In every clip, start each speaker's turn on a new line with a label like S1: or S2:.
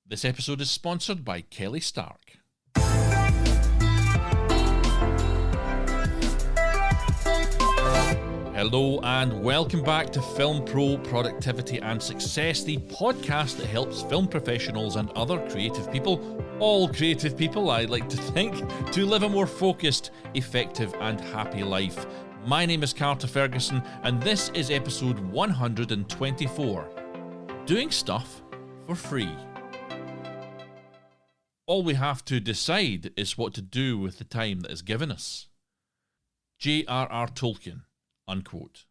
S1: This episode is sponsored by Kelly Stark. Hello and welcome back to Film Pro Productivity and Success, the podcast that helps film professionals and other creative people, all creative people I like to think, to live a more focused, effective and happy life. My name is Carter Ferguson and this is episode 124, Doing Stuff for Free. All we have to decide is what to do with the time that is given us. J.R.R. Tolkien. Unquote.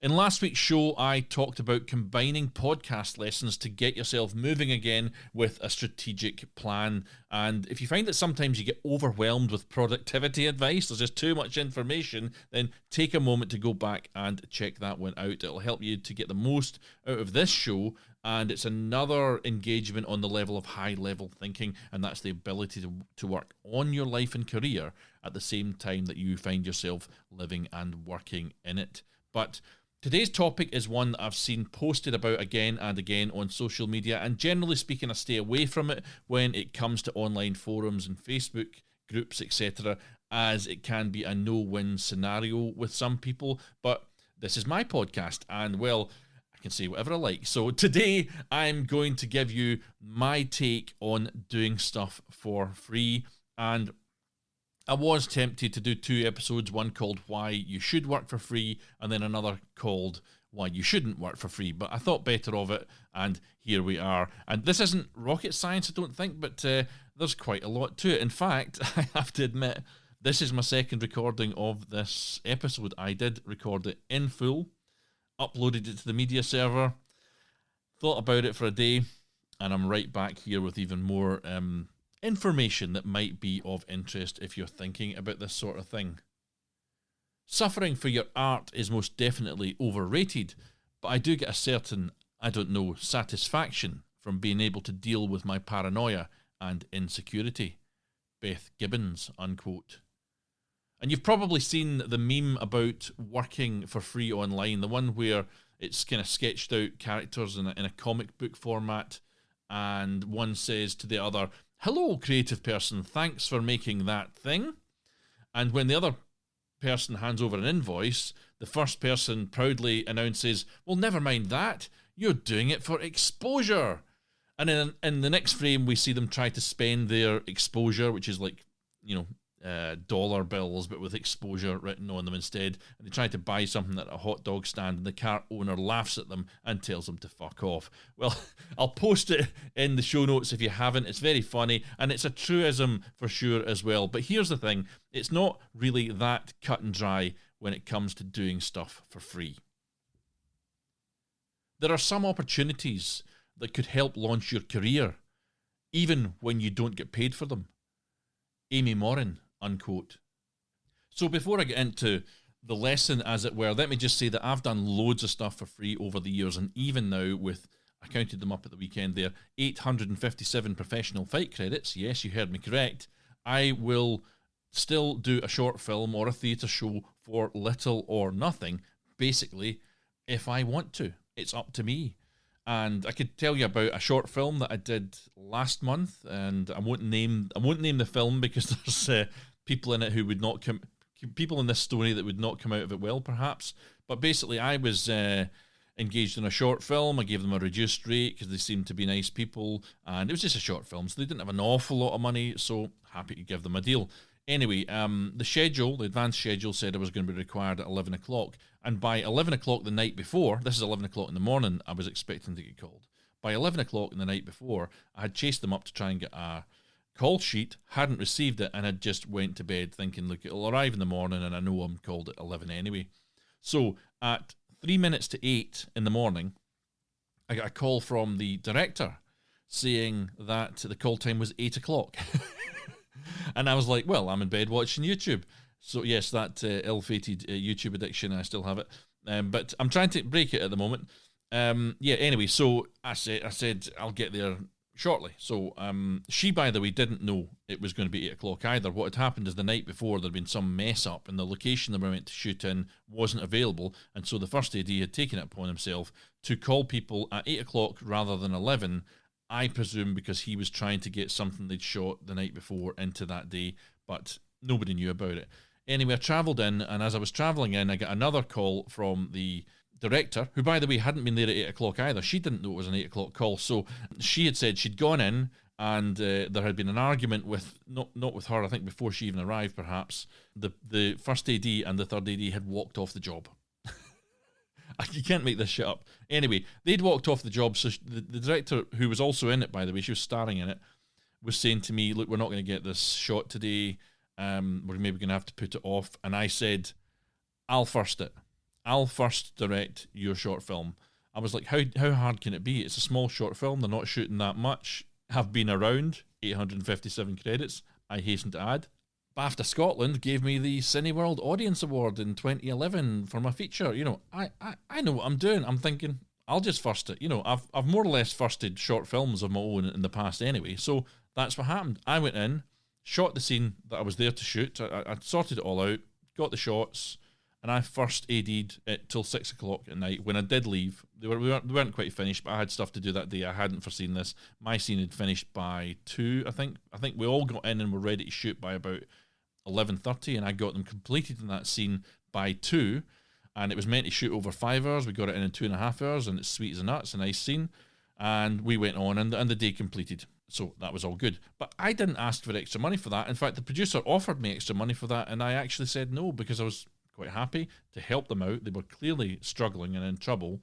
S1: In last week's show, I talked about combining podcast lessons to get yourself moving again with a strategic plan. And if you find that sometimes you get overwhelmed with productivity advice, there's just too much information, then take a moment to go back and check that one out. It'll help you to get the most out of this show. And it's another engagement on the level of high-level thinking, and that's the ability to work on your life and career at the same time that you find yourself living and working in it. But today's topic is one that I've seen posted about again and again on social media, and generally speaking, I stay away from it when it comes to online forums and Facebook groups, etc., as it can be a no-win scenario with some people. But this is my podcast, and well, can say whatever I like. So today I'm going to give you my take on doing stuff for free, and I was tempted to do two episodes, one called Why You Should Work for Free and then another called Why You Shouldn't Work for Free, but I thought better of it and here we are. And this isn't rocket science, I don't think, but there's quite a lot to it. In fact, I have to admit, this is my second recording of this episode. I did record it in full, uploaded it to the media server, thought about it for a day, and I'm right back here with even more information that might be of interest if you're thinking about this sort of thing. Suffering for your art is most definitely overrated, but I do get a certain, satisfaction from being able to deal with my paranoia and insecurity. Beth Gibbons, unquote. And you've probably seen the meme about working for free online, the one where it's kind of sketched out characters in a comic book format, and one says to the other, "Hello, creative person, thanks for making that thing." And when the other person hands over an invoice, the first person proudly announces, "Well, never mind that, you're doing it for exposure." And in the next frame, we see them try to spend their exposure, which is like, dollar bills, but with exposure written on them instead. And they try to buy something at a hot dog stand, and the cart owner laughs at them and tells them to fuck off. Well, I'll post it in the show notes if you haven't. It's very funny, and it's a truism for sure as well. But here's the thing, it's not really that cut and dry when it comes to doing stuff for free. There are some opportunities that could help launch your career, even when you don't get paid for them. Amy Morin, unquote. So before I get into the lesson, as it were, let me just say that I've done loads of stuff for free over the years, and even now with, I counted them up at the weekend there, 857 professional fight credits, yes, you heard me correct, I will still do a short film or a theatre show for little or nothing, basically, if I want to. It's up to me. And I could tell you about a short film that I did last month, and I won't name the film because there's people in it who would not come, people in this story that would not come out of it well, perhaps. But basically, I was engaged in a short film. I gave them a reduced rate because they seemed to be nice people, and it was just a short film, so they didn't have an awful lot of money. So happy to give them a deal. Anyway, the advanced schedule said I was going to be required at 11 o'clock. And by 11 o'clock the night before, this is 11 o'clock in the morning, I was expecting to get called. By 11 o'clock in the night before, I had chased them up to try and get a call sheet, hadn't received it, and had just went to bed thinking, look, it'll arrive in the morning, and I know I'm called at 11 anyway. So at 3 minutes to 8 in the morning, I got a call from the director saying that the call time was 8 o'clock. And I was like, well, I'm in bed watching YouTube. So yes, that ill-fated YouTube addiction, I still have it. But I'm trying to break it at the moment. Anyway, so I said I'll get there shortly. So she, by the way, didn't know it was going to be 8 o'clock either. What had happened is the night before there'd been some mess up and the location that we went to shoot in wasn't available. And so the first AD had taken it upon himself to call people at 8 o'clock rather than 11 I presume because he was trying to get something they'd shot the night before into that day, but nobody knew about it. Anyway, I travelled in, and as I was travelling in, I got another call from the director, who, by the way, hadn't been there at 8 o'clock either. She didn't know it was an 8 o'clock call, so she had said she'd gone in, and there had been an argument with, not with her, I think before she even arrived, perhaps. The first AD and the third AD had walked off the job. You can't make this shit up. Anyway, they'd walked off the job, so the director, who was also in it, by the way, she was starring in it, was saying to me, look, we're not going to get this shot today. We're maybe going to have to put it off. And I said, I'll first it. I'll first direct your short film. I was like, how hard can it be? It's a small short film. They're not shooting that much. Have been around 857 credits, I hasten to add. BAFTA Scotland gave me the Cineworld Audience Award in 2011 for my feature. You know, I know what I'm doing. I'm thinking, I'll just first it. You know, I've more or less firsted short films of my own in the past anyway. So that's what happened. I went in, shot the scene that I was there to shoot. I sorted it all out, got the shots, and I first AD'd it till 6 o'clock at night. When I did leave, we weren't quite finished, but I had stuff to do that day. I hadn't foreseen this. My scene had finished by 2, I think. I think we all got in and were ready to shoot by about 11:30, and I got them completed in that scene by 2, and it was meant to shoot over 5 hours. We got it in 2.5 hours, and it's sweet as a nuts, a nice scene, and we went on, and the day completed. So that was all good. But I didn't ask for extra money for that. In fact, the producer offered me extra money for that, and I actually said no, because I was quite happy to help them out. They were clearly struggling and in trouble,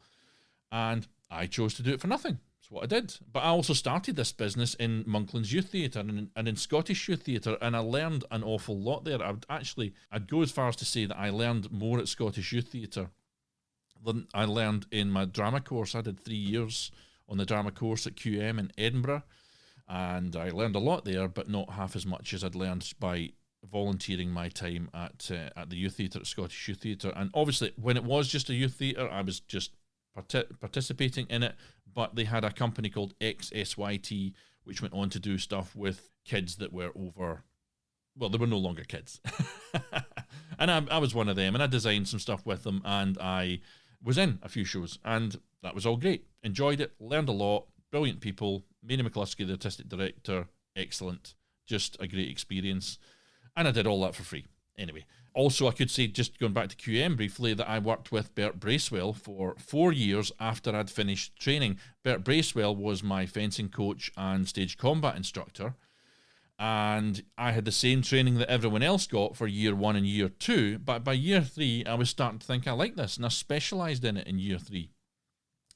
S1: and I chose to do it for nothing. That's what I did. But I also started this business in Monklands Youth Theatre and in Scottish Youth Theatre, and I learned an awful lot there. I'd go as far as to say that I learned more at Scottish Youth Theatre than I learned in my drama course. I did 3 years on the drama course at QM in Edinburgh, and I learned a lot there, but not half as much as I'd learned by volunteering my time at the youth theatre, at Scottish Youth Theatre. And obviously, when it was just a youth theatre, I was just participating in it, but they had a company called XSYT, which went on to do stuff with kids that were over, well, they were no longer kids. And I was one of them, and I designed some stuff with them, and I was in a few shows, and that was all great. Enjoyed it, learned a lot, brilliant people. Mary McCluskey, the artistic director, excellent, just a great experience. And I did all that for free. Anyway, also I could say, just going back to QM briefly, that I worked with Bert Bracewell for 4 years after I'd finished training. Bert Bracewell was my fencing coach and stage combat instructor, and I had the same training that everyone else got for year 1 and year 2, but by year 3 I was starting to think I like this, and I specialised in it in year 3.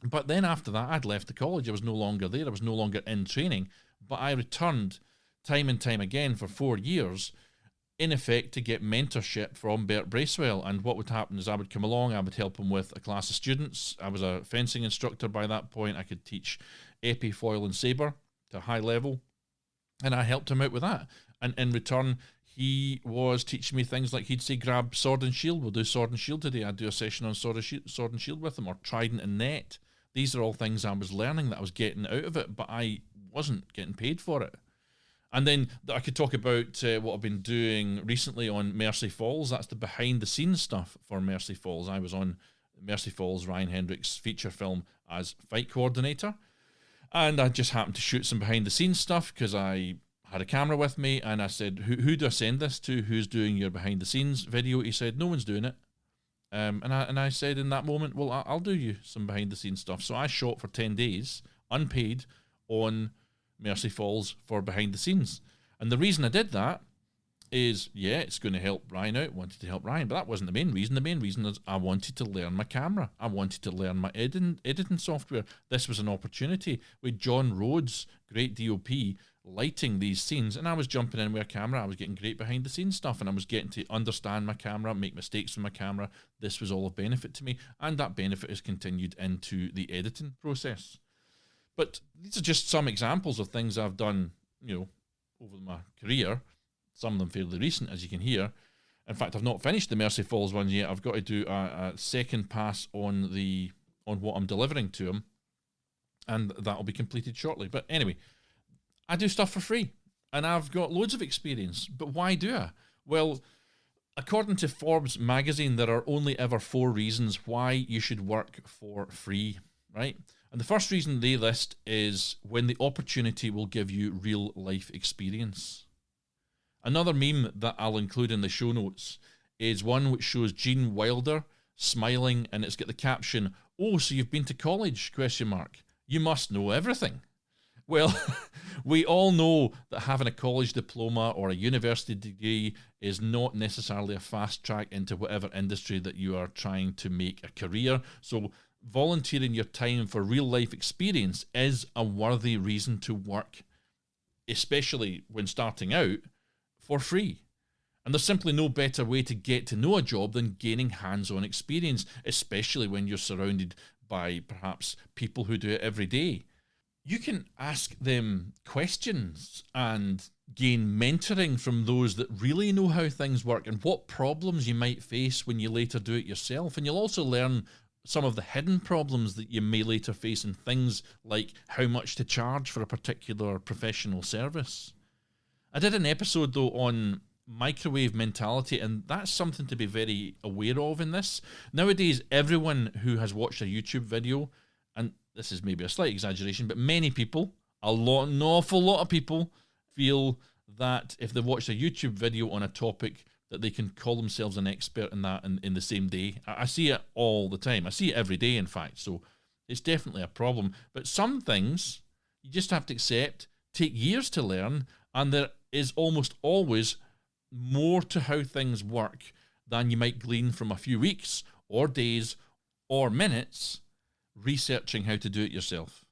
S1: But then after that, I'd left the college. I was no longer there. I was no longer in training, but I returned time and time again for 4 years, in effect, to get mentorship from Bert Bracewell. And what would happen is I would come along, I would help him with a class of students. I was a fencing instructor by that point. I could teach épée, foil, and sabre to a high level, and I helped him out with that. And in return, he was teaching me things like, he'd say, grab sword and shield. We'll do sword and shield today. I'd do a session on sword and shield with him, or trident and net. These are all things I was learning that I was getting out of it, but I wasn't getting paid for it. And then I could talk about what I've been doing recently on Mercy Falls. That's the behind-the-scenes stuff for Mercy Falls. I was on Mercy Falls, Ryan Hendrick's feature film, as fight coordinator. And I just happened to shoot some behind-the-scenes stuff because I had a camera with me, and I said, who do I send this to? Who's doing your behind-the-scenes video? He said, no one's doing it. And I said in that moment, well, I'll do you some behind-the-scenes stuff. So I shot for 10 days, unpaid, on Mercy Falls for behind the scenes. And the reason I did that is, yeah, it's going to help Ryan out. Wanted to help Ryan, but that wasn't the main reason. The main reason is I wanted to learn my camera. I wanted to learn my editing software. This was an opportunity with John Rhodes, great DOP, lighting these scenes, and I was jumping in with a camera. I was getting great behind the scenes stuff, and I was getting to understand my camera, make mistakes with my camera. This was all a benefit to me, and that benefit has continued into the editing process. But these are just some examples of things I've done, over my career. Some of them fairly recent, as you can hear. In fact, I've not finished the Mercy Falls one yet. I've got to do a second pass on what I'm delivering to him, and that'll be completed shortly. But anyway, I do stuff for free, and I've got loads of experience. But why do I? Well, according to Forbes magazine, there are only ever 4 reasons why you should work for free, right? And the first reason they list is when the opportunity will give you real life experience. Another meme that I'll include in the show notes is one which shows Gene Wilder smiling, and it's got the caption, "Oh, so you've been to college, ? You must know everything." Well, we all know that having a college diploma or a university degree is not necessarily a fast track into whatever industry that you are trying to make a career. So volunteering your time for real life experience is a worthy reason to work, especially when starting out, for free. And there's simply no better way to get to know a job than gaining hands-on experience, especially when you're surrounded by perhaps people who do it every day. You can ask them questions and gain mentoring from those that really know how things work and what problems you might face when you later do it yourself. And you'll also learn some of the hidden problems that you may later face in things like how much to charge for a particular professional service. I did an episode, though, on microwave mentality, and that's something to be very aware of in this. Nowadays, everyone who has watched a YouTube video, and this is maybe a slight exaggeration, but many people, an awful lot of people, feel that if they watch a YouTube video on a topic, that they can call themselves an expert in that in the same day. I see it all the time. I see it every day, in fact. So it's definitely a problem. But some things you just have to accept take years to learn, and there is almost always more to how things work than you might glean from a few weeks or days or minutes researching how to do it yourself.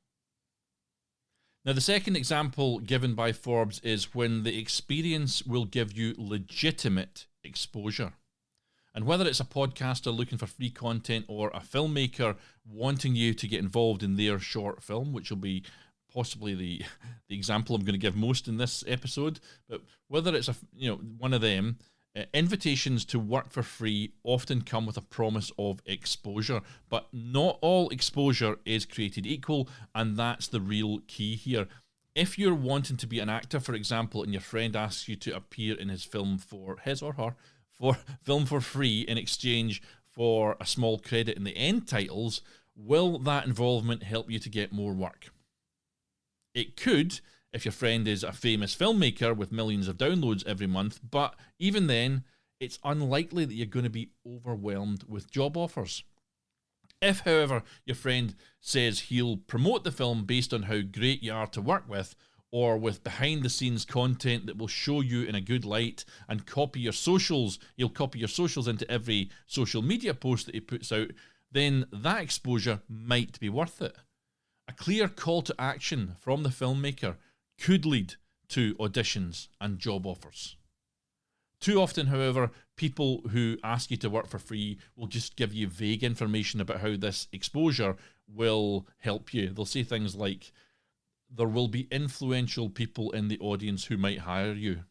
S1: Now, the second example given by Forbes is when the experience will give you legitimate exposure. And whether it's a podcaster looking for free content or a filmmaker wanting you to get involved in their short film, which will be possibly the example I'm going to give most in this episode, but whether it's one of them, invitations to work for free often come with a promise of exposure, but not all exposure is created equal, and that's the real key here. If you're wanting to be an actor, for example, and your friend asks you to appear in his film for film for free in exchange for a small credit in the end titles, will that involvement help you to get more work? It could, if your friend is a famous filmmaker with millions of downloads every month, but even then, it's unlikely that you're going to be overwhelmed with job offers. If, however, your friend says he'll promote the film based on how great you are to work with, or with behind-the-scenes content that will show you in a good light and copy your socials, he'll copy your socials into every social media post that he puts out, then that exposure might be worth it. A clear call to action from the filmmaker could lead to auditions and job offers. Too often, however, people who ask you to work for free will just give you vague information about how this exposure will help you. They'll say things like, there will be influential people in the audience who might hire you,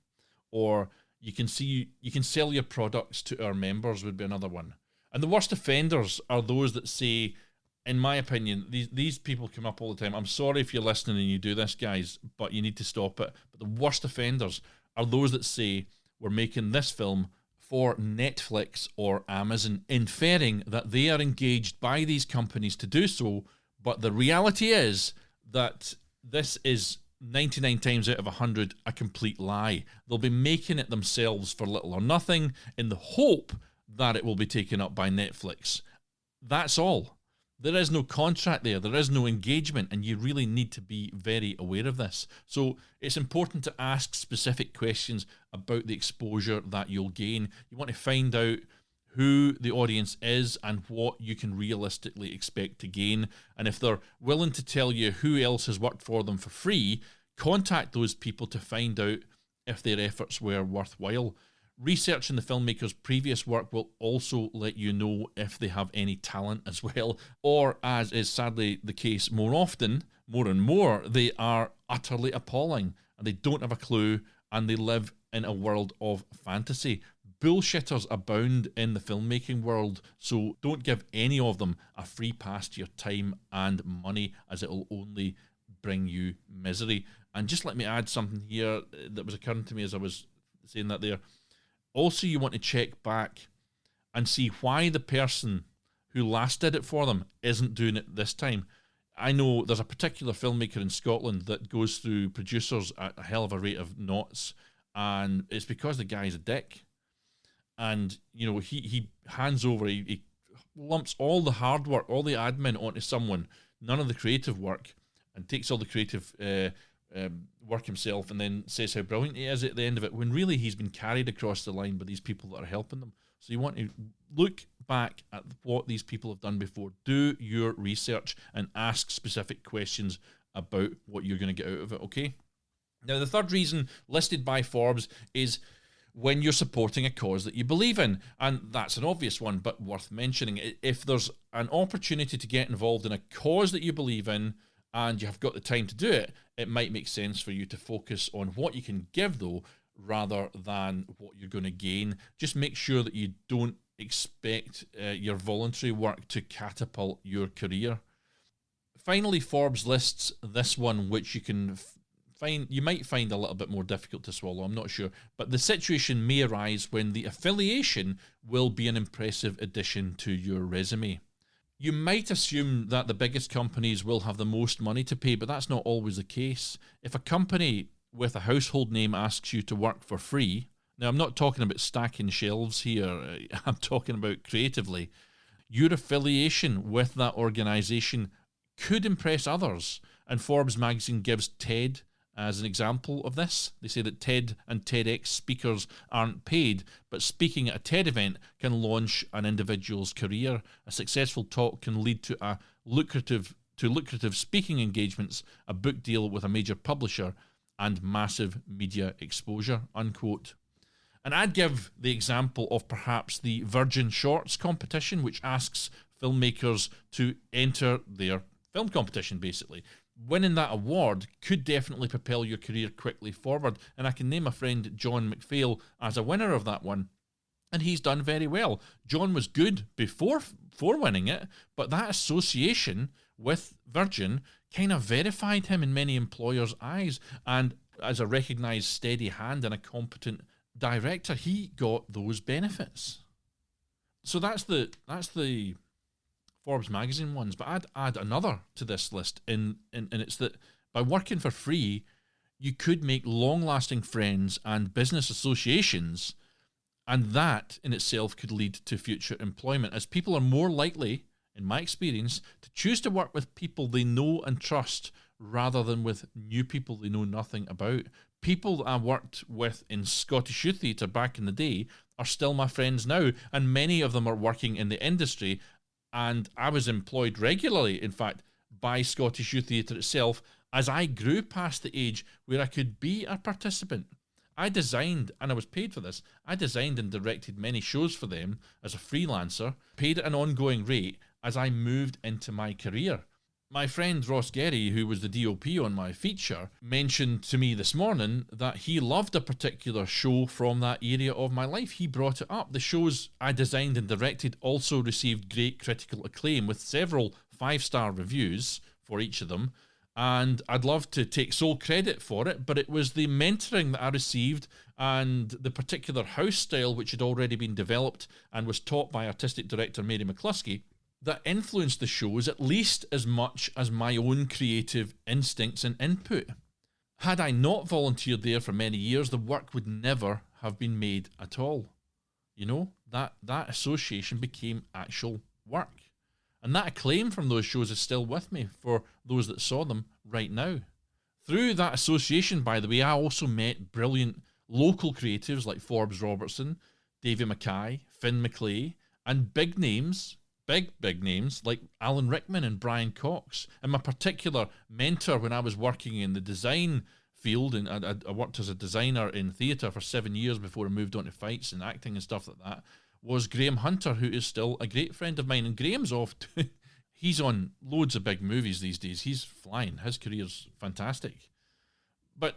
S1: or you can sell your products to our members would be another one. And the worst offenders are those that say, in my opinion, these people come up all the time. I'm sorry if you're listening and you do this, guys, but you need to stop it. But the worst offenders are those that say, we're making this film for Netflix or Amazon, inferring that they are engaged by these companies to do so. But the reality is that this is 99 times out of 100 a complete lie. They'll be making it themselves for little or nothing in the hope that it will be taken up by Netflix. That's all. There is no contract there. There is no engagement, and you really need to be very aware of this. So it's important to ask specific questions about the exposure that you'll gain. You want to find out who the audience is and what you can realistically expect to gain. And if they're willing to tell you who else has worked for them for free, contact those people to find out if their efforts were worthwhile. Researching the filmmaker's previous work will also let you know if they have any talent as well, or, as is sadly the case more often, more and more, they are utterly appalling and they don't have a clue and they live in a world of fantasy. Bullshitters abound in the filmmaking world, so don't give any of them a free pass to your time and money, as it will only bring you misery. And just let me add something here that was occurring to me as I was saying that there. Also, you want to check back and see why the person who last did it for them isn't doing it this time. I know there's a particular filmmaker in Scotland that goes through producers at a hell of a rate of knots, and it's because the guy's a dick. And, you know, he hands over, he lumps all the hard work, all the admin onto someone, none of the creative work, and takes all the creative work himself, and then says how brilliant he is at the end of it, when really he's been carried across the line by these people that are helping them. So you want to look back at what these people have done before. Do your research and ask specific questions about what you're going to get out of it, okay? Now, the third reason listed by Forbes is when you're supporting a cause that you believe in. And that's an obvious one, but worth mentioning. If there's an opportunity to get involved in a cause that you believe in and you have got the time to do it, it might make sense for you to focus on what you can give, though, rather than what you're going to gain. Just make sure that you don't expect your voluntary work to catapult your career. Finally, Forbes lists this one, which you might find a little bit more difficult to swallow, I'm not sure, but the situation may arise when the affiliation will be an impressive addition to your resume. You might assume that the biggest companies will have the most money to pay, but that's not always the case. If a company with a household name asks you to work for free, now I'm not talking about stacking shelves here, I'm talking about creatively, your affiliation with that organization could impress others. And Forbes magazine gives TED as an example of this. They say that TED and TEDx speakers aren't paid, but speaking at a TED event can launch an individual's career. A successful talk can lead to lucrative speaking engagements, a book deal with a major publisher, and massive media exposure, unquote. And I'd give the example of perhaps the Virgin Shorts competition, which asks filmmakers to enter their film competition, basically. Winning that award could definitely propel your career quickly forward. And I can name a friend, John McPhillips, as a winner of that one. And he's done very well. John was good before winning it, but that association with Virgin kind of verified him in many employers' eyes. And as a recognised steady hand and a competent director, he got those benefits. So that's the Forbes magazine ones, but I'd add another to this list, and it's that by working for free, you could make long-lasting friends and business associations, and that in itself could lead to future employment, as people are more likely, in my experience, to choose to work with people they know and trust rather than with new people they know nothing about. People that I worked with in Scottish Youth Theatre back in the day are still my friends now, and many of them are working in the industry. And I was employed regularly, in fact, by Scottish Youth Theatre itself, as I grew past the age where I could be a participant. I designed, and I was paid for this, I designed and directed many shows for them as a freelancer, paid at an ongoing rate as I moved into my career. My friend Ross Gerry, who was the DOP on my feature, mentioned to me this morning that he loved a particular show from that area of my life. He brought it up. The shows I designed and directed also received great critical acclaim, with several 5-star reviews for each of them. And I'd love to take sole credit for it, but it was the mentoring that I received and the particular house style which had already been developed and was taught by artistic director Mary McCluskey that influenced the shows at least as much as my own creative instincts and input. Had I not volunteered there for many years, the work would never have been made at all. You know, that association became actual work. And that acclaim from those shows is still with me for those that saw them right now. Through that association, by the way, I also met brilliant local creatives like Forbes Robertson, Davy Mackay, Finn McClay, and big names like Alan Rickman and Brian Cox. And my particular mentor when I was working in the design field, and I worked as a designer in theatre for 7 years before I moved on to fights and acting and stuff like that, was Graham Hunter, who is still a great friend of mine. And Graham's off to, he's on loads of big movies these days. He's flying. His career's fantastic. But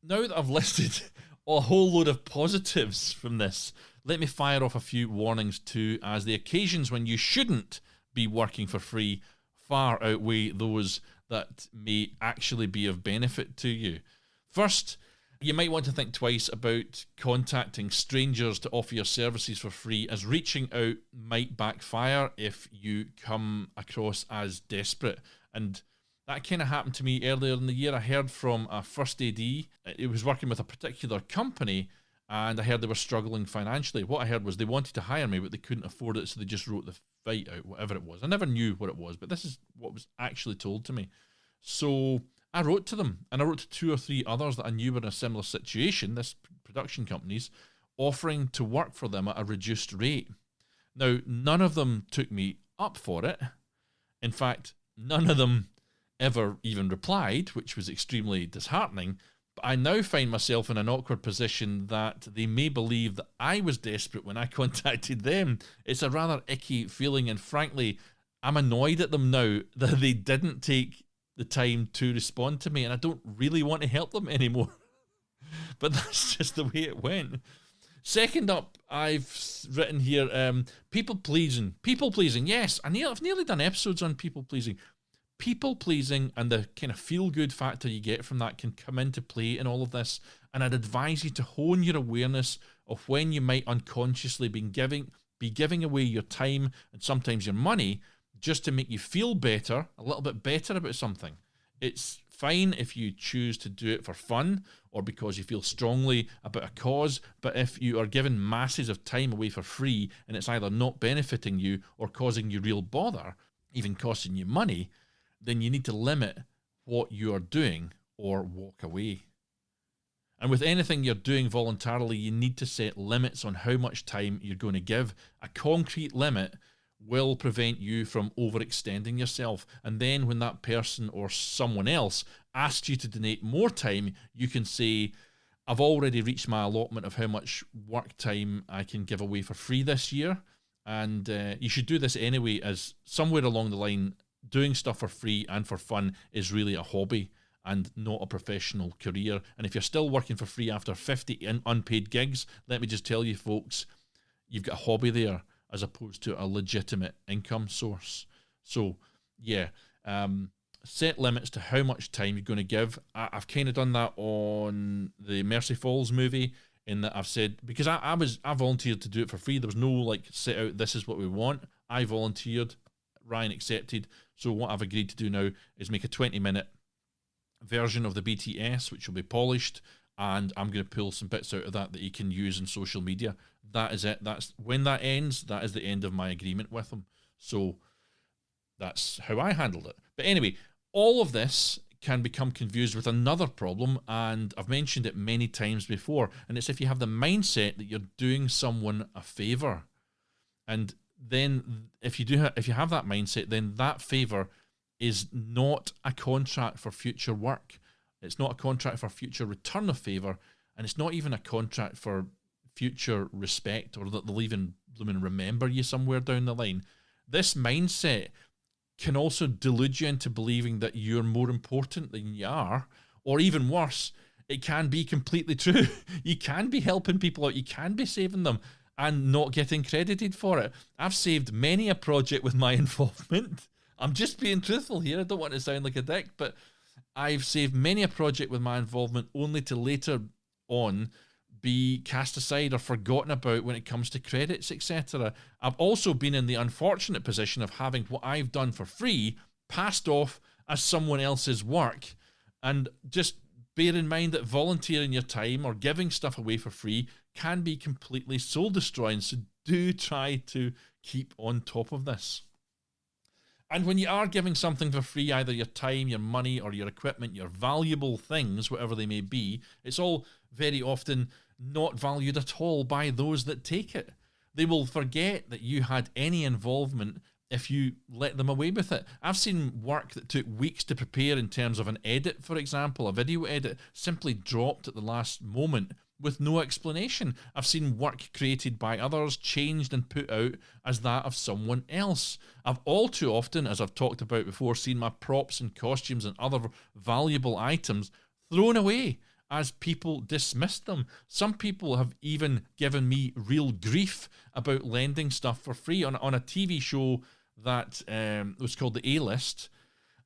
S1: now that I've listed a whole load of positives from this, let me fire off a few warnings too, as the occasions when you shouldn't be working for free far outweigh those that may actually be of benefit to you. First, you might want to think twice about contacting strangers to offer your services for free, as reaching out might backfire if you come across as desperate. And that kind of happened to me earlier in the year. I heard from a first AD. It was working with a particular company, and I heard they were struggling financially. What I heard was they wanted to hire me, but they couldn't afford it, so they just wrote the fight out, whatever it was. I never knew what it was, but this is what was actually told to me. So I wrote to them, and I wrote to 2 or 3 others that I knew were in a similar situation, this production companies, offering to work for them at a reduced rate. Now, none of them took me up for it. In fact, none of them ever even replied, which was extremely disheartening. But I now find myself in an awkward position that they may believe that I was desperate when I contacted them. It's a rather icky feeling, and frankly, I'm annoyed at them now that they didn't take the time to respond to me, and I don't really want to help them anymore. But that's just the way it went. Second up, I've written here, people pleasing. People pleasing, yes. I've nearly done episodes on people pleasing. People pleasing and the kind of feel-good factor you get from that can come into play in all of this. And I'd advise you to hone your awareness of when you might unconsciously be giving away your time and sometimes your money just to make you feel better, a little bit better about something. It's fine if you choose to do it for fun or because you feel strongly about a cause, but if you are given masses of time away for free and it's either not benefiting you or causing you real bother, even costing you money, then you need to limit what you are doing or walk away. And with anything you're doing voluntarily, you need to set limits on how much time you're going to give. A concrete limit will prevent you from overextending yourself. And then when that person or someone else asks you to donate more time, you can say, I've already reached my allotment of how much work time I can give away for free this year. And you should do this anyway, as somewhere along the line, doing stuff for free and for fun is really a hobby and not a professional career. And if you're still working for free after 50 unpaid gigs, let me just tell you folks, you've got a hobby there as opposed to a legitimate income source. So yeah, set limits to how much time you're going to give. I've kind of done that on the Mercy Falls movie, in that I've said, because I volunteered to do it for free. There was no like set out, this is what we want. I volunteered, Ryan accepted. So what I've agreed to do now is make a 20-minute version of the BTS, which will be polished, and I'm going to pull some bits out of that you can use in social media. That is it. That's when that ends. That is the end of my agreement with them. So that's how I handled it. But anyway, all of this can become confused with another problem, and I've mentioned it many times before, and it's if you have the mindset that you're doing someone a favor. And then if you have that mindset, then that favor is not a contract for future work. It's not a contract for future return of favor, and it's not even a contract for future respect, or that they'll even remember you somewhere down the line. This mindset can also delude you into believing that you're more important than you are, or even worse, it can be completely true. You can be helping people out, you can be saving them, and not getting credited for it. I've saved many a project with my involvement. I'm just being truthful here. I don't want to sound like a dick, but I've saved many a project with my involvement only to later on be cast aside or forgotten about when it comes to credits, etc. I've also been in the unfortunate position of having what I've done for free passed off as someone else's work. And just bear in mind that volunteering your time or giving stuff away for free can be completely soul destroying. So do try to keep on top of this. And when you are giving something for free, either your time, your money, or your equipment, your valuable things, whatever they may be, it's all very often not valued at all by those that take it. They will forget that you had any involvement if you let them away with it. I've seen work that took weeks to prepare in terms of an edit, for example, a video edit, simply dropped at the last moment with no explanation. I've seen work created by others changed and put out as that of someone else. I've all too often, as I've talked about before, seen my props and costumes and other valuable items thrown away as people dismissed them. Some people have even given me real grief about lending stuff for free. On a TV show that was called The A-List,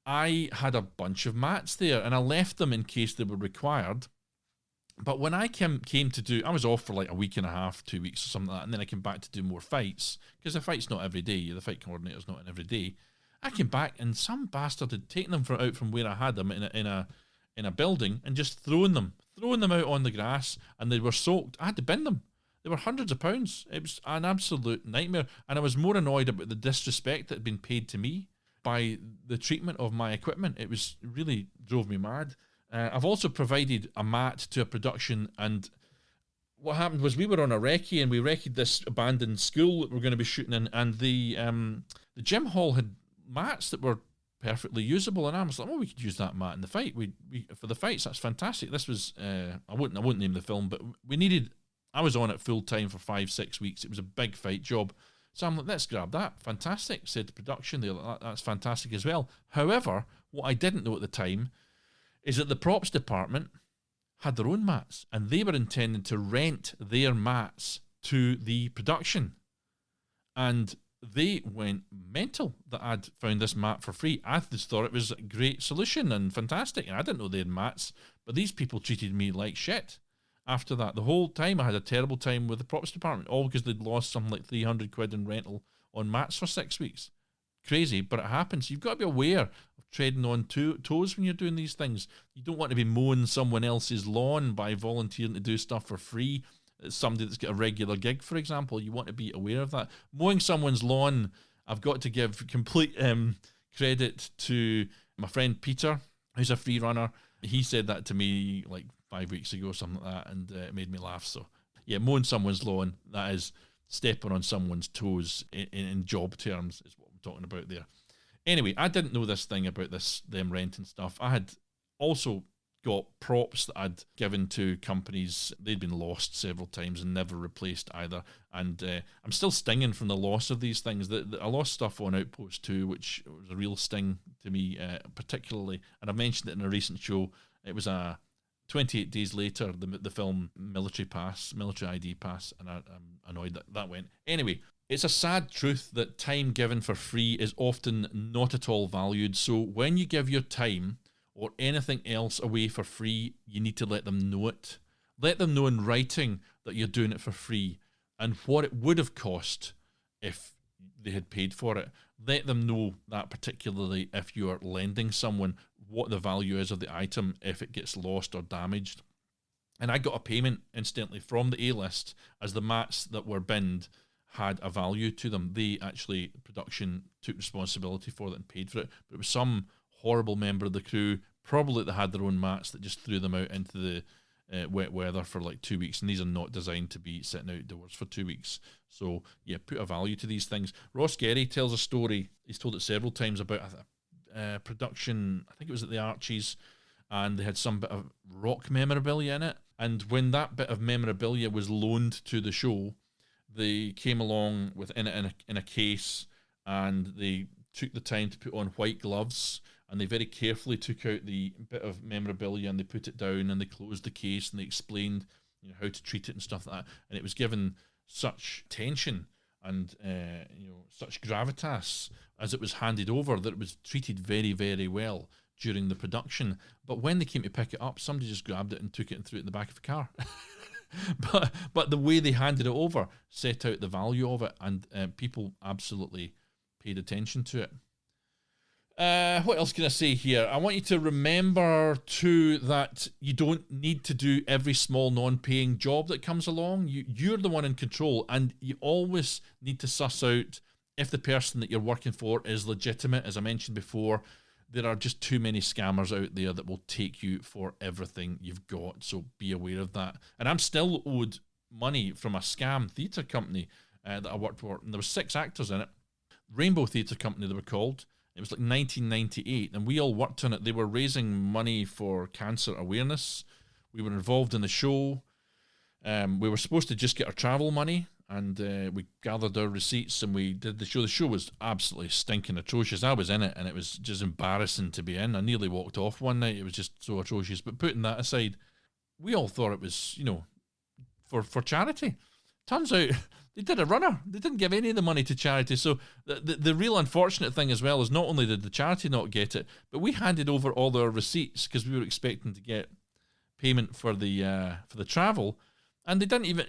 S1: I had a bunch of mats there and I left them in case they were required. But when I came to do, I was off for like a week and a half, 2 weeks or something like that, and then I came back to do more fights, because the fight's not every day, the fight coordinator's not in every day. I came back and some bastard had taken them out from where I had them in a building and just thrown them out on the grass, and they were soaked. I had to bin them. They were hundreds of pounds. It was an absolute nightmare, and I was more annoyed about the disrespect that had been paid to me by the treatment of my equipment. It was really drove me mad. I've also provided a mat to a production, and what happened was we were on a recce, and we recce'd this abandoned school that we're going to be shooting in, and the gym hall had mats that were perfectly usable, and I was like, oh, we could use that mat in the fight. We for the fights, that's fantastic. This was I wouldn't name the film, but I was on it full time for 5-6 weeks. It was a big fight job. So I'm like, let's grab that. Fantastic. Said the production, they're like, that's fantastic as well. However, what I didn't know at the time is that the props department had their own mats, and they were intending to rent their mats to the production. And they went mental that I'd found this mat for free. I just thought it was a great solution and fantastic. And I didn't know they had mats, but these people treated me like shit. After that, the whole time I had a terrible time with the props department, all because they'd lost something like 300 quid in rental on mats for 6 weeks. Crazy, but it happens. You've got to be aware of treading on toes when you're doing these things. You don't want to be mowing someone else's lawn by volunteering to do stuff for free. Somebody that's got a regular gig, for example. You want to be aware of that. Mowing someone's lawn, I've got to give complete credit to my friend Peter, who's a free runner. He said that to me like 5 weeks ago or something like that, and it made me laugh. So yeah, mowing someone's lawn, that is stepping on someone's toes in job terms, is what I'm talking about there. Anyway, I didn't know this thing about them renting stuff. I had also got props that I'd given to companies. They'd been lost several times and never replaced either. And I'm still stinging from the loss of these things. I lost stuff on Outpost 2, which was a real sting to me, particularly. And I mentioned it in a recent show. It was 28 days later, the film Military ID Pass, and I'm annoyed that went. Anyway, it's a sad truth that time given for free is often not at all valued. So when you give your time or anything else away for free, you need to let them know it. Let them know in writing that you're doing it for free and what it would have cost if they had paid for it. Let them know that, particularly if you are lending someone, what the value is of the item if it gets lost or damaged. And I got a payment instantly from the A-list as the mats that were binned had a value to them. Production took responsibility for it and paid for it. But it was some horrible member of the crew, probably that had their own mats, that just threw them out into the wet weather for like 2 weeks. And these are not designed to be sitting outdoors for 2 weeks. So yeah, put a value to these things. Ross Gary tells a story, he's told it several times, about a production, I think it was at the Archies, and they had some bit of rock memorabilia in it. And when that bit of memorabilia was loaned to the show, they came along with in a case, and they took the time to put on white gloves, and they very carefully took out the bit of memorabilia and they put it down and they closed the case and they explained, how to treat it and stuff like that. And it was given such attention and such gravitas as it was handed over that it was treated very, very well during the production. But when they came to pick it up, somebody just grabbed it and took it and threw it in the back of a car. But the way they handed it over set out the value of it, and people absolutely paid attention to it. What else can I say here? I want you to remember too that you don't need to do every small non-paying job that comes along. You're the one in control, and you always need to suss out if the person that you're working for is legitimate. As I mentioned before, there are just too many scammers out there that will take you for everything you've got, so be aware of that. And I'm still owed money from a scam theatre company that I worked for, and there were 6 actors in it. Rainbow Theatre Company, they were called. It was like 1998, and we all worked on it. They were raising money for cancer awareness. We were involved in the show. We were supposed to just get our travel money, and we gathered our receipts and we did the show. The show was absolutely stinking atrocious. I was in it, and it was just embarrassing to be in. I nearly walked off one night. It was just so atrocious. But putting that aside, we all thought it was, for charity. Turns out they did a runner. They didn't give any of the money to charity. So the real unfortunate thing as well is not only did the charity not get it, but we handed over all our receipts because we were expecting to get payment for the travel, And they didn't even,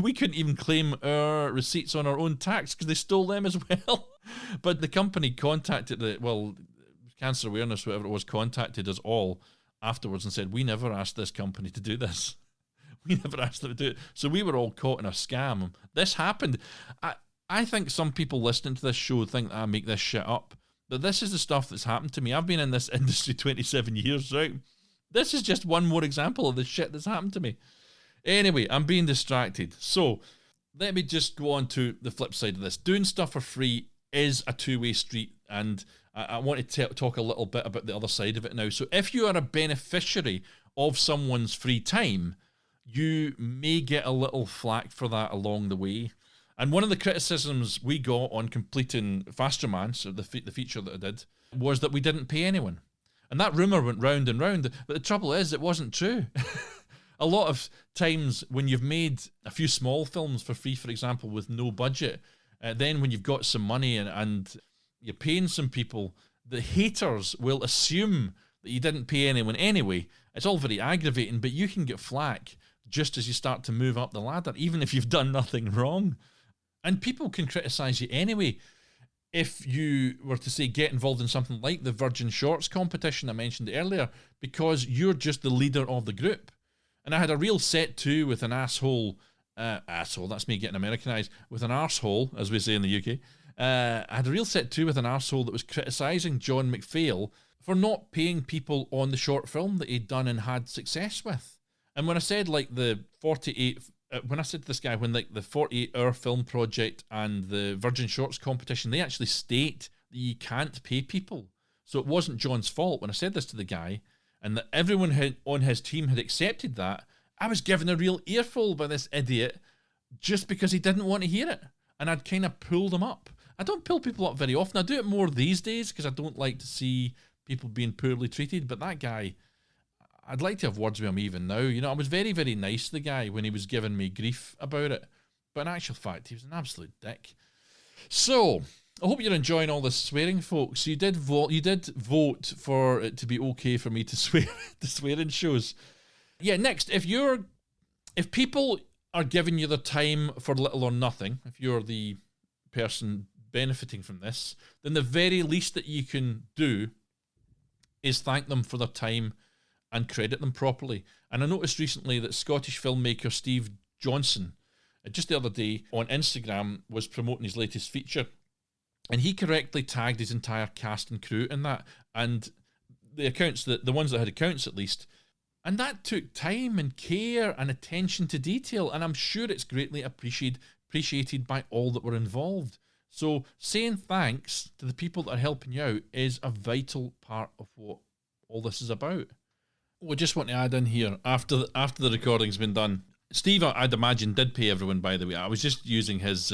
S1: we couldn't even claim our receipts on our own tax because they stole them as well. But the company contacted Cancer Awareness, whatever it was, contacted us all afterwards and said, we never asked this company to do this. We never asked them to do it. So we were all caught in a scam. This happened. I think some people listening to this show think that I make this shit up. But this is the stuff that's happened to me. I've been in this industry 27 years, right? This is just one more example of the shit that's happened to me. Anyway, I'm being distracted. So let me just go on to the flip side of this. Doing stuff for free is a two-way street, and I want to talk a little bit about the other side of it now. So if you are a beneficiary of someone's free time, you may get a little flack for that along the way. And one of the criticisms we got on completing Faster Man, so the feature that I did, was that we didn't pay anyone. And that rumour went round and round. But the trouble is, it wasn't true. A lot of times when you've made a few small films for free, for example, with no budget, then when you've got some money and you're paying some people, the haters will assume that you didn't pay anyone anyway. It's all very aggravating, but you can get flack just as you start to move up the ladder, even if you've done nothing wrong. And people can criticise you anyway. If you were to say get involved in something like the Virgin Shorts competition I mentioned earlier, because you're just the leader of the group. And I had a real set to with an asshole, that's me getting Americanised, with an arsehole, as we say in the UK. I had a real set to with an arsehole that was criticising John McPhail for not paying people on the short film that he'd done and had success with. And when I said like the 48, when I said to this guy, when like the 48-hour film project and the Virgin Shorts competition, they actually state that you can't pay people. So it wasn't John's fault when I said this to the guy, and that everyone on his team had accepted that. I was given a real earful by this idiot just because he didn't want to hear it. And I'd kind of pulled him up. I don't pull people up very often. I do it more these days because I don't like to see people being poorly treated. But that guy, I'd like to have words with him even now. I was very, very nice to the guy when he was giving me grief about it. But in actual fact, he was an absolute dick. So I hope you're enjoying all this swearing, folks. You did vote for it to be okay for me to swear in shows. Yeah, next, if people are giving you their time for little or nothing, if you're the person benefiting from this, then the very least that you can do is thank them for their time and credit them properly. And I noticed recently that Scottish filmmaker Steve Johnson, just the other day on Instagram, was promoting his latest feature. And he correctly tagged his entire cast and crew in that. And the accounts, the ones that had accounts at least. And that took time and care and attention to detail. And I'm sure it's greatly appreciated by all that were involved. So saying thanks to the people that are helping you out is a vital part of what all this is about. I just want to add in here, after the recording's been done, Steve, I'd imagine, did pay everyone, by the way. I was just using his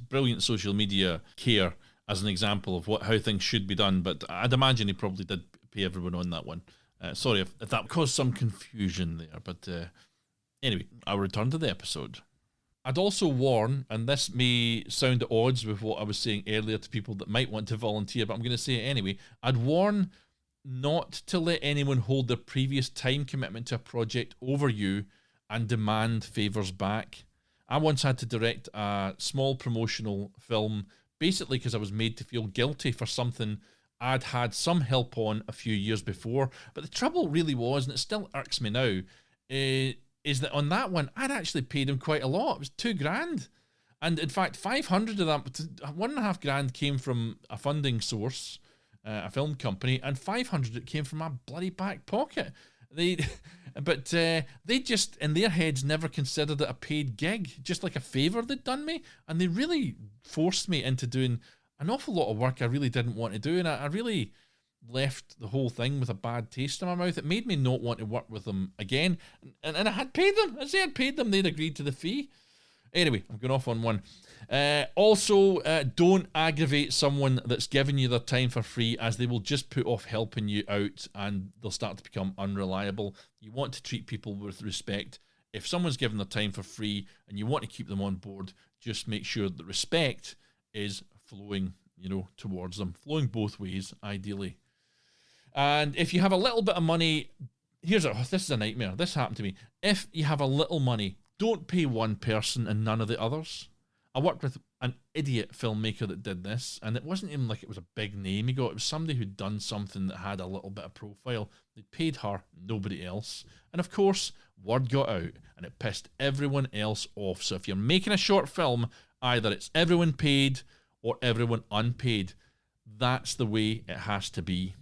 S1: brilliant social media care as an example of how things should be done, but I'd imagine he probably did pay everyone on that one. Sorry if that caused some confusion there, but anyway, I'll return to the episode. I'd also warn, and this may sound at odds with what I was saying earlier to people that might want to volunteer, but I'm going to say it anyway. I'd warn not to let anyone hold their previous time commitment to a project over you and demand favours back. I once had to direct a small promotional film, basically because I was made to feel guilty for something I'd had some help on a few years before. But the trouble really was, and it still irks me now, is that on that one, I'd actually paid him quite a lot. It was $2,000. And in fact, 500 of that, $1,500 came from a funding source, a film company, and 500 it came from my bloody back pocket. They just, in their heads, never considered it a paid gig, just like a favour they'd done me. And they really forced me into doing an awful lot of work I really didn't want to do. And I really left the whole thing with a bad taste in my mouth. It made me not want to work with them again. And I had paid them. I say I'd paid them. They'd agreed to the fee. Anyway, I'm going off on one. Also, don't aggravate someone that's giving you their time for free, as they will just put off helping you out and they'll start to become unreliable. You want to treat people with respect. If someone's given their time for free and you want to keep them on board, just make sure that respect is flowing, towards them. Flowing both ways, ideally. And if you have a little bit of money this is a nightmare. This happened to me. If you have a little money, don't pay one person and none of the others. I worked with an idiot filmmaker that did this, and it wasn't even like it was a big name he got. It was somebody who'd done something that had a little bit of profile. They paid her, nobody else. And of course, word got out, and it pissed everyone else off. So if you're making a short film, either it's everyone paid or everyone unpaid. That's the way it has to be.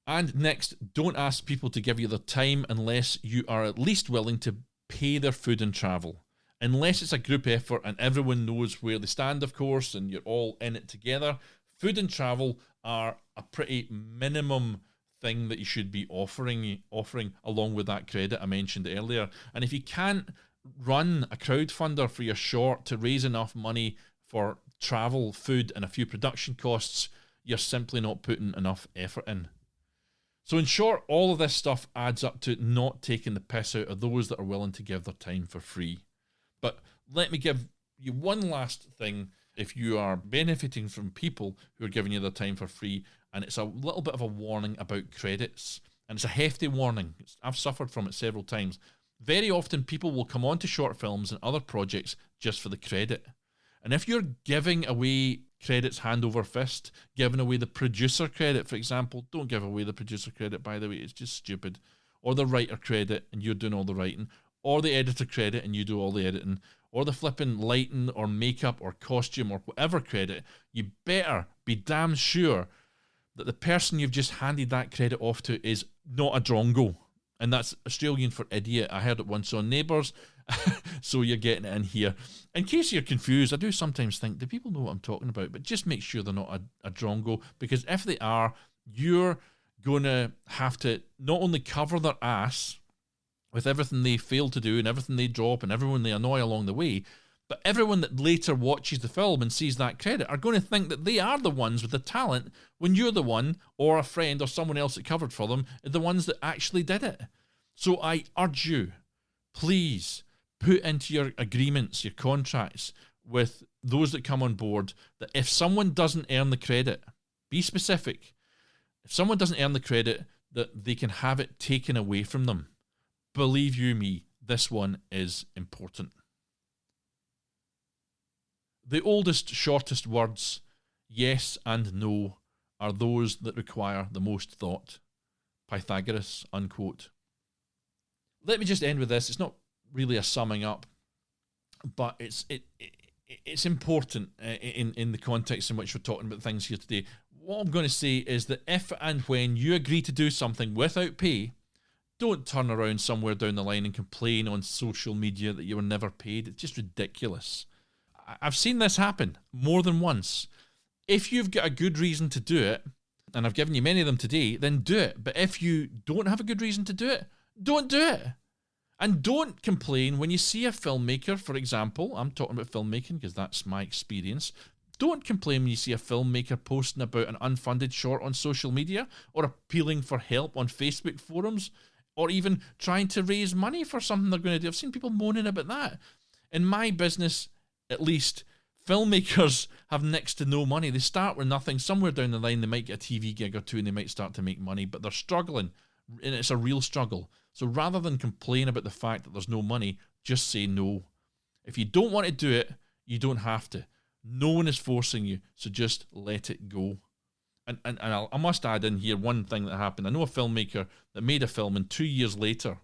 S1: And next, don't ask people to give you their time unless you are at least willing to pay their food and travel. Unless it's a group effort and everyone knows where they stand, of course, and you're all in it together, food and travel are a pretty minimum thing that you should be offering along with that credit I mentioned earlier. And if you can't run a crowdfunder for your short to raise enough money for travel, food, and a few production costs, you're simply not putting enough effort in. So in short, all of this stuff adds up to not taking the piss out of those that are willing to give their time for free. But let me give you one last thing. If you are benefiting from people who are giving you their time for free, and it's a little bit of a warning about credits, and it's a hefty warning. I've suffered from it several times. Very often people will come on to short films and other projects just for the credit. And if you're giving away credits hand over fist, giving away the producer credit, for example, don't give away the producer credit, by the way, it's just stupid. Or the writer credit and you're doing all the writing. Or the editor credit and you do all the editing, or the flipping lighting or makeup or costume or whatever credit, you better be damn sure that the person you've just handed that credit off to is not a drongo. And that's Australian for idiot. I heard it once on Neighbours, so you're getting it in here. In case you're confused, I do sometimes think, do people know what I'm talking about? But just make sure they're not a drongo, because if they are, you're going to have to not only cover their ass with everything they fail to do and everything they drop and everyone they annoy along the way, but everyone that later watches the film and sees that credit are going to think that they are the ones with the talent when you're the one, or a friend or someone else that covered for them, are the ones that actually did it. So I urge you, please put into your agreements, your contracts with those that come on board, that if someone doesn't earn the credit, be specific. If someone doesn't earn the credit, that they can have it taken away from them. Believe you me, this one is important. The oldest, shortest words, yes and no, are those that require the most thought. Pythagoras, unquote. Let me just end with this. It's not really a summing up, but it's important in the context in which we're talking about things here today. What I'm going to say is that if and when you agree to do something without pay, don't turn around somewhere down the line and complain on social media that you were never paid. It's just ridiculous. I've seen this happen more than once. If you've got a good reason to do it, and I've given you many of them today, then do it. But if you don't have a good reason to do it, don't do it. And don't complain when you see a filmmaker, for example. I'm talking about filmmaking because that's my experience. Don't complain when you see a filmmaker posting about an unfunded short on social media, or appealing for help on Facebook forums, or even trying to raise money for something they're going to do. I've seen people moaning about that. In my business, at least, filmmakers have next to no money. They start with nothing. Somewhere down the line, they might get a TV gig or two and they might start to make money, but they're struggling, and it's a real struggle. So rather than complain about the fact that there's no money, just say no. If you don't want to do it, you don't have to. No one is forcing you, so just let it go. And I must add in here one thing that happened. I know a filmmaker that made a film, and 2 years later,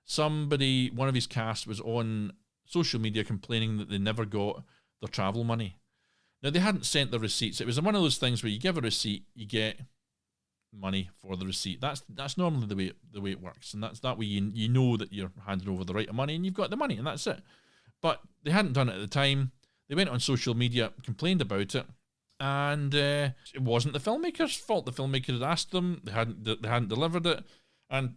S1: somebody, one of his cast, was on social media complaining that they never got their travel money. Now, they hadn't sent the receipts. It was one of those things where you give a receipt, you get money for the receipt. That's normally the way it works, and that's that way you know that you're handing over the right of money and you've got the money, and that's it. But they hadn't done it at the time. They went on social media, complained about it, and it wasn't the filmmaker's fault. The filmmaker had asked them, they hadn't delivered it, and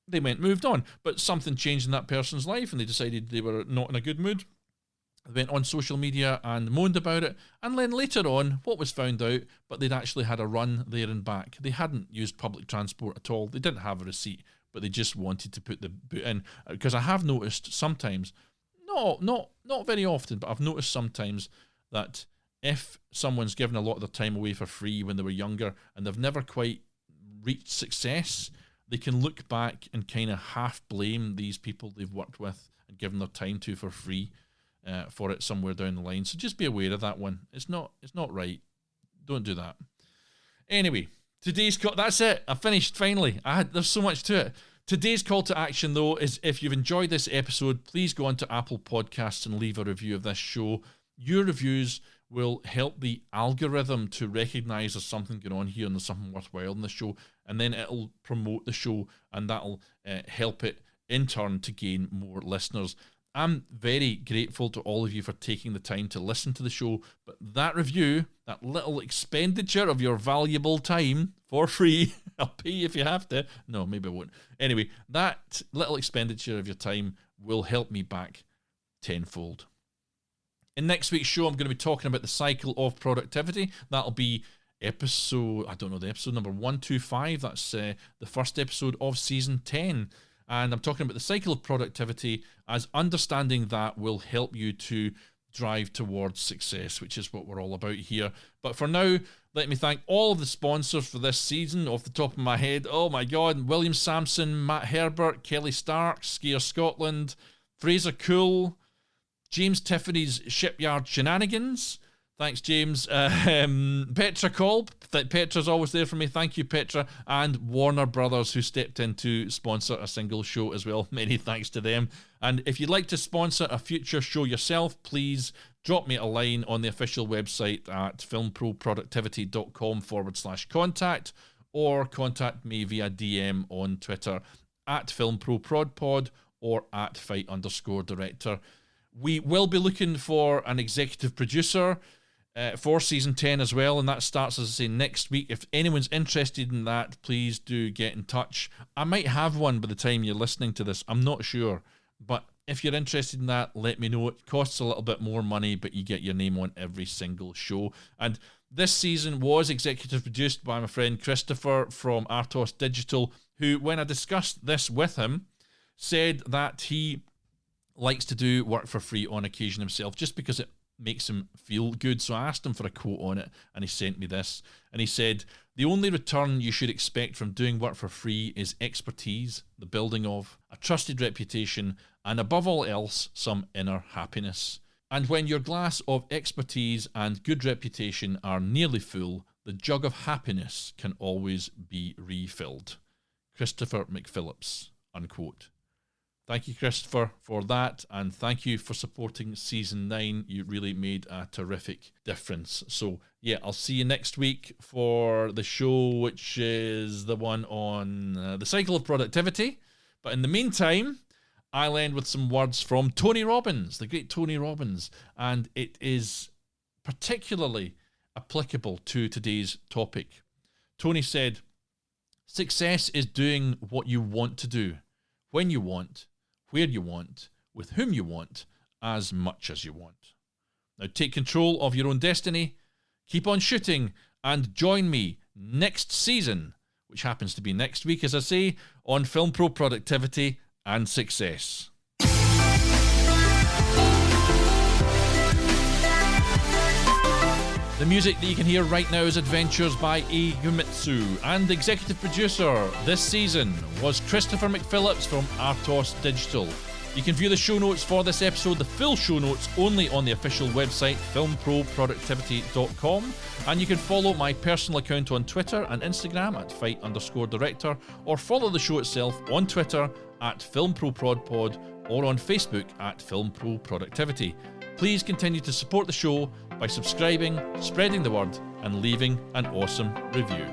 S1: they moved on. But something changed in that person's life, and they decided they were not in a good mood. They went on social media and moaned about it, and then later on, what was found out, but they'd actually had a run there and back. They hadn't used public transport at all. They didn't have a receipt, but they just wanted to put the boot in. Because I have noticed sometimes, not very often, but I've noticed sometimes that if someone's given a lot of their time away for free when they were younger and they've never quite reached success, they can look back and kind of half blame these people they've worked with and given their time to for free for it somewhere down the line. So just be aware of that one. It's not right. Don't do that. Anyway, that's it. I finished finally. There's so much to it. Today's call to action, though, is if you've enjoyed this episode, please go onto Apple Podcasts and leave a review of this show. Your reviews will help the algorithm to recognise there's something going on here and there's something worthwhile in the show, and then it'll promote the show, and that'll help it in turn to gain more listeners. I'm very grateful to all of you for taking the time to listen to the show, but that review, that little expenditure of your valuable time for free, I'll pay you if you have to. No, maybe I won't. Anyway, that little expenditure of your time will help me back tenfold. In next week's show, I'm going to be talking about the cycle of productivity. That'll be episode number 125. That's the first episode of season 10. And I'm talking about the cycle of productivity, as understanding that will help you to drive towards success, which is what we're all about here. But for now, let me thank all of the sponsors for this season off the top of my head. Oh my God, William Sampson, Matt Herbert, Kelly Stark, Skier Scotland, Fraser Cool, James Tiffany's Shipyard Shenanigans. Thanks, James. Petra Kolb. Petra's always there for me. Thank you, Petra. And Warner Brothers, who stepped in to sponsor a single show as well. Many thanks to them. And if you'd like to sponsor a future show yourself, please drop me a line on the official website at filmproproductivity.com/contact, or contact me via DM on Twitter at filmproprodpod or at fight_director. We will be looking for an executive producer for season 10 as well, and that starts, as I say, next week. If anyone's interested in that, please do get in touch. I might have one by the time you're listening to this. I'm not sure, but if you're interested in that, let me know. It costs a little bit more money, but you get your name on every single show. And this season was executive produced by my friend Christopher from Artos Digital, who, when I discussed this with him, said that he likes to do work for free on occasion himself, just because it makes him feel good. So I asked him for a quote on it, and he sent me this. And he said, "The only return you should expect from doing work for free is expertise, the building of a trusted reputation, and above all else, some inner happiness. And when your glass of expertise and good reputation are nearly full, the jug of happiness can always be refilled." Christopher McPhillips, unquote. Thank you, Christopher, for that, and thank you for supporting season 9. You really made a terrific difference. So, yeah, I'll see you next week for the show, which is the one on the cycle of productivity. But in the meantime, I'll end with some words from Tony Robbins, the great Tony Robbins, and it is particularly applicable to today's topic. Tony said, "Success is doing what you want to do, when you want, where you want, with whom you want, as much as you want." Now take control of your own destiny, keep on shooting, and join me next season, which happens to be next week, as I say, on Film Pro Productivity and Success. The music that you can hear right now is Adventures by Eigumitsu, and executive producer this season was Christopher McPhillips from Artos Digital. You can view the show notes for this episode, the full show notes, only on the official website, filmproproductivity.com, and you can follow my personal account on Twitter and Instagram at fight_director, or follow the show itself on Twitter at filmproprodpod, or on Facebook at filmproproductivity. Please continue to support the show by subscribing, spreading the word, and leaving an awesome review.